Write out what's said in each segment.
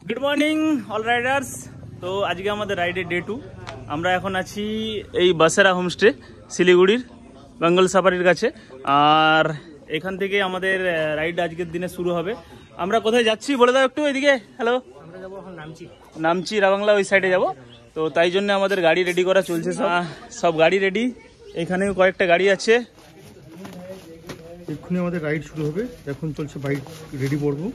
Good morning all Riders. তো আজকে আমাদের রাইডের ডে 2। আমরা এখন আছি এই বাসেরা হোমস্টে শিলিগুড়ির বেঙ্গল সাফারির কাছে। আর এখান থেকে আমাদের রাইড আজকের দিনে শুরু হবে। আমরা কোথায় যাচ্ছি বলে দাও একটু। এদিকে হ্যালো, আমরা যাবো এখন নামচি রাবাংলা ওই সাইডে যাব। তো তাই জন্য আমাদের গাড়ি রেডি করা চলছে, সব গাড়ি রেডি। এখানেও কয়েকটা গাড়ি আছে। এক্ষুনি আমাদের রাইড শুরু হবে। এখন চলছে বাইক রেডি করবো।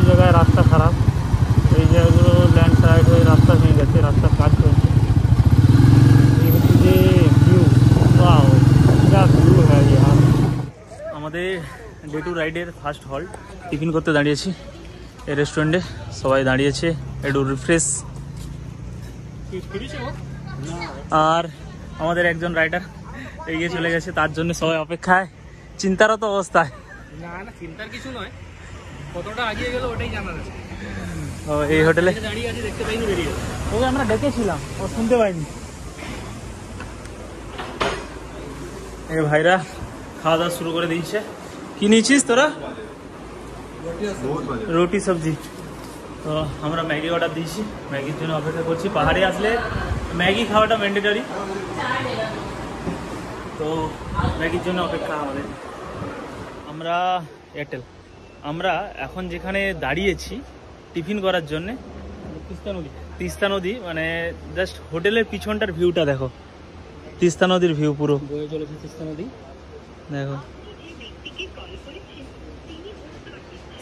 জায়গায় রাস্তা খারাপ, এই জায়গাগুলো ল্যান্ডস্লাইড হয়ে রাস্তা ভেঙে গেছে, রাস্তার কাজ চলছে। এই হচ্ছে যে ভিউ, ওয়াও क्या ভিউ है यार। আমাদের ডে 2 রাইডের ফার্স্ট হল্ট, টিফিন করতে দাঁড়িয়েছি এই রেস্টুরেন্টে। সবাই দাঁড়িয়েছে একটু রিফ্রেশ। আর আমাদের একজন রাইডার এগিয়ে চলে গেছে, তার জন্য সবাই অপেক্ষায়, চিন্তারত অবস্থায়। না না, চিন্তার কিছু নয়, কতটা এগিয়ে গেল ওটাই জানা আছে। এই হোটেলে দাঁড়িয়ে আছে, দেখতে পাইনি, বেরিয়ে গেল। ওকে আমরা ডেকেছিলাম, ও শুনতে পাইনি। এই ভাইরা খাওয়া দাওয়া শুরু করে দিয়েছে। কি নিয়েছিস তোরা? রুটি সবজি। তো আমরা ম্যাগি অর্ডার দিয়েছি, ম্যাগির জন্য অপেক্ষা করছি। পাহাড়ে আসলে ম্যাগি খাওয়াটা ম্যান্ডেটরি, তো ম্যাগির জন্য অপেক্ষা আমাদের। আমরা এয়ারটেল, আমরা এখন যেখানে দাঁড়িয়েছি টিফিন করার জন্যে, তিস্তা নদী, মানে জাস্ট হোটেলের পিছনটার ভিউটা দেখো, তিস্তা নদীর ভিউ পুরো বয়ে চলেছে তিস্তা নদী, দেখো।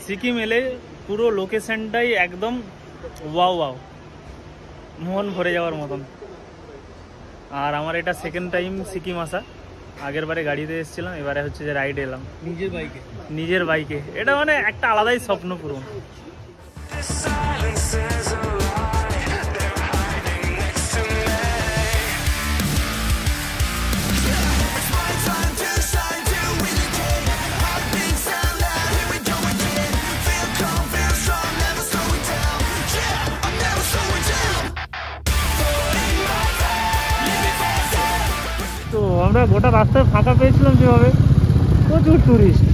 সিকিম এলে পুরো লোকেশনটাই একদম ওয়াও ওয়াও, মন ভরে যাওয়ার মতন। আর আমার এটা সেকেন্ড টাইম সিকিম আসা। আগের বারে গাড়িতে এসেছিলাম, এবারে হচ্ছে যে রাইড এলাম নিজের বাইকে। এটা মানে একটা আলাদাই স্বপ্ন পূরণ। তো আমরা গোটা রাস্তায় ফাঁকা পেয়েছিলাম যেভাবে, প্রচুর টুরিস্ট,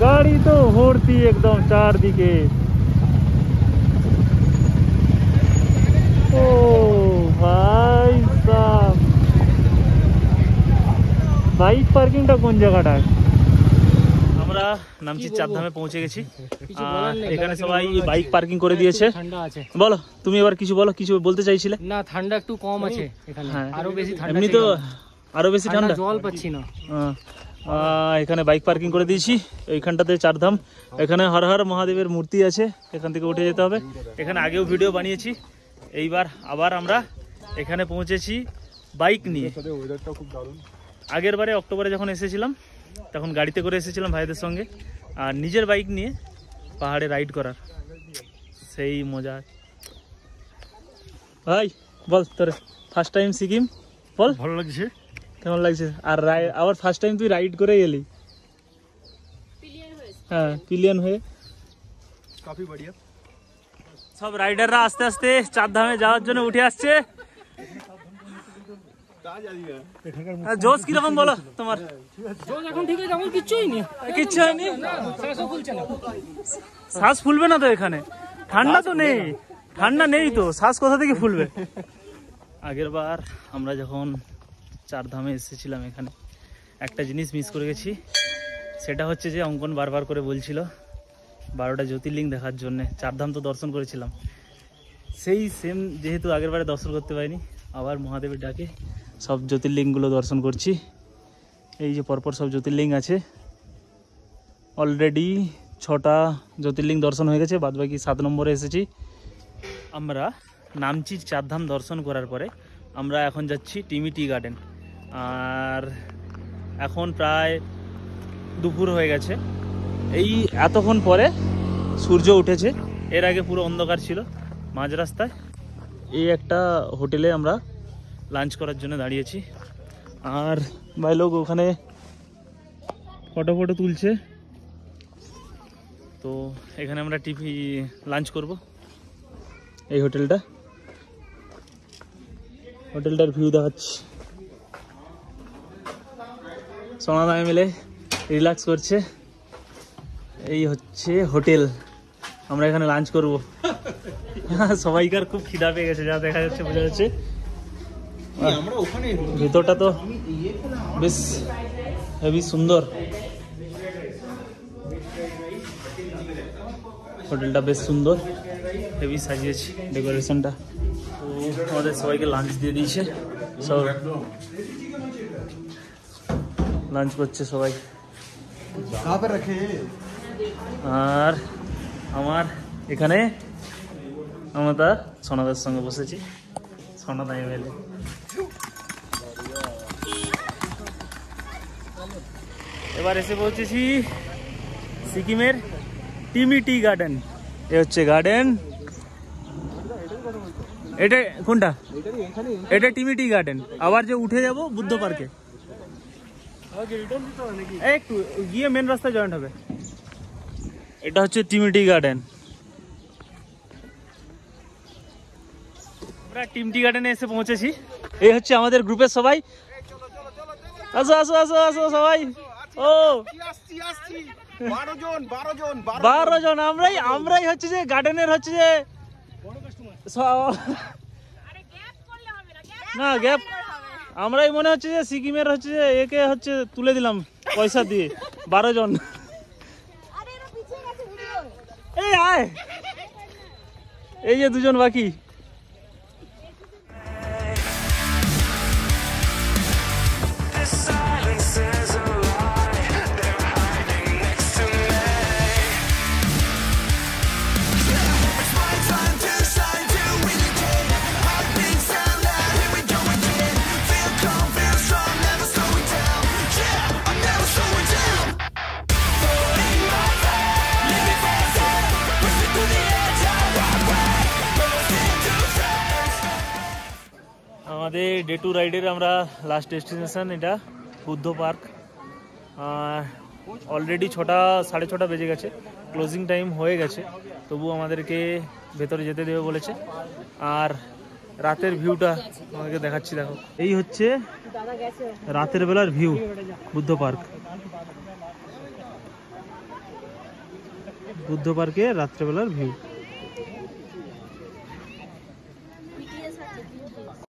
গাড়ি তো ভর্তি একদম চারদিকে। ও ভাই সাব, বাইক পার্কিংটা কোন জায়গাটায়? আমরা নামচি চারধামে পৌঁছে গেছি। এখানে সবাই বাইক পার্কিং করে দিয়েছে। ঠান্ডা আছে। বলো তুমি এবার কিছু বলো, কিছু বলতে চাইছিলে? না, ঠান্ডা একটু কম আছে এখানে, আরো বেশি ঠান্ডা। এমনি তো আরো বেশি ঠান্ডা, জল পাচ্ছি না। এখানে বাইক পার্কিং করে দিয়েছি এইখানটাতে চারধাম। এখানে হর হর মহাদেবের মূর্তি আছে, এখান থেকে উঠে যেতে হবে। এখানে আগেও ভিডিও বানিয়েছি। এইবার আবার আমরা এখানে পৌঁছেছি বাইক নিয়ে। আগের বারে অক্টোবরে যখন এসেছিলাম তখন গাড়িতে করে এসেছিলাম ভাইদের সঙ্গে, আর নিজের বাইক নিয়ে পাহাড়ে রাইড করার সেই মজা। ভাই বল, তোর ফার্স্ট টাইম সিকিম, বল ভালো লাগছে, কেমন লাগছে? আর আবার ফার্স্ট টাইম তুই রাইড করে এলি? হ্যাঁ, পিলিয়ন হয়ে কাফি বড়িয়া। সব রাইডাররা আস্তে আস্তে চারধামে যাওয়ার জন্য উঠে আসছে। জোশ কিরকম বলো তোমার? এখন ঠিক আছে, আমার কিচ্ছুই নেই, কিচ্ছু হয়নি, শ্বাসও ফুলছে না। শ্বাস ফুলবে না তো এখানে? ঠান্ডা তো নেই, ঠান্ডা নেই তো, শ্বাস কোথা থেকে ফুলবে? আগের বার আমরা যখন চারধামে এসেছিলাম এখানে একটা জিনিস মিস করে গেছি। সেটা হচ্ছে যে অঙ্কন বারবার করে বলছিল 12টা জ্যোতির্লিঙ্গ দেখার জন্যে। চারধাম তো দর্শন করেছিলাম, সেই সেম যেহেতু আগের বারে দর্শন করতে পারিনি, আবার মহাদেবের ডাকে সব জ্যোতির্লিঙ্গগুলো দর্শন করছি। এই যে পরপর সব জ্যোতির্লিঙ্গ আছে, অলরেডি 6টা জ্যোতির্লিঙ্গ দর্শন হয়ে গেছে, বাদবাকি 7 নম্বরে এসেছি আমরা। নামচি চারধাম দর্শন করার পরে আমরা এখন যাচ্ছি টিমি টি গার্ডেন। আর এখন প্রায় দুপুর হয়ে গেছে। এই এতক্ষণ পরে সূর্য উঠেছে, এর আগে পুরো অন্ধকার ছিল মাঝ রাস্তায়। এই একটা হোটেলে আমরা লাঞ্চ করার জন্য দাঁড়িয়েছি, আর ভাই লোক ওখানে ফটো তুলছে। তো এখানে আমরা লাঞ্চ করব। এই হোটেলটার ভিউ দেখাচ্ছি। সোনাদায় মিলে রিল্যাক্স করছে। এই হচ্ছে হোটেল, আমরা এখানে লাঞ্চ করব। সবাইকার খুব খিদা পেয়ে গেছে, যা দেখা যাচ্ছে বোঝা যাচ্ছে। ভিতরটা তো বেশ হেবি সুন্দর, হোটেলটা বেশ সুন্দর, হেভি সাজিয়েছে ডেকোরেশনটা। তো আমাদের সবাইকে লাঞ্চ দিয়ে দিয়েছে, সব লাঞ্চ করছে সবাই। আর আমার এখানে আমরা সোনাদার সঙ্গে বসেছি, সোনাদা এমএলএ। এবার এসে পৌঁছেছি সিকিমের টিমি টি গার্ডেন। এ হচ্ছে গার্ডেন, এটা কোনটা? এটা টিমি টি গার্ডেন। আবার যে উঠে যাব বুদ্ধ পার্কে, একটু গিয়ে মেন রাস্তায় জয়েন্ট হবে। এটা হচ্ছে টিমি টি গার্ডেন। আমরা টিমি টি গার্ডেনে এসে পৌঁছেছি। এই হচ্ছে আমাদের গ্রুপের সবাই। আসো আসো আসো আসো সবাই। ও 12 জন। আমরাই হচ্ছে যে গার্ডেনের হচ্ছে যে না গ্যাপ, আমরাই মনে হচ্ছে যে সিকিমের হচ্ছে যে একে হচ্ছে তুলে দিলাম পয়সা দিয়ে। 12 জন। এই আয়, এই যে 2 জন বাকি। আমাদের ডে 2 রাইডের আমরা লাস্ট ডেস্টিনেশন এটা বুদ্ধ পার্ক। অলরেডি 6:30 বেজে গেছে, ক্লোজিং টাইম হয়ে গেছে, তবু আমাদেরকে ভেতরে যেতে দেবে বলেছে। আর রাতের ভিউটা আমাদেরকে দেখাচ্ছি, দেখো এই হচ্ছে রাতের বেলার ভিউ বুদ্ধ পার্কে রাত্রেবেলার ভিউ।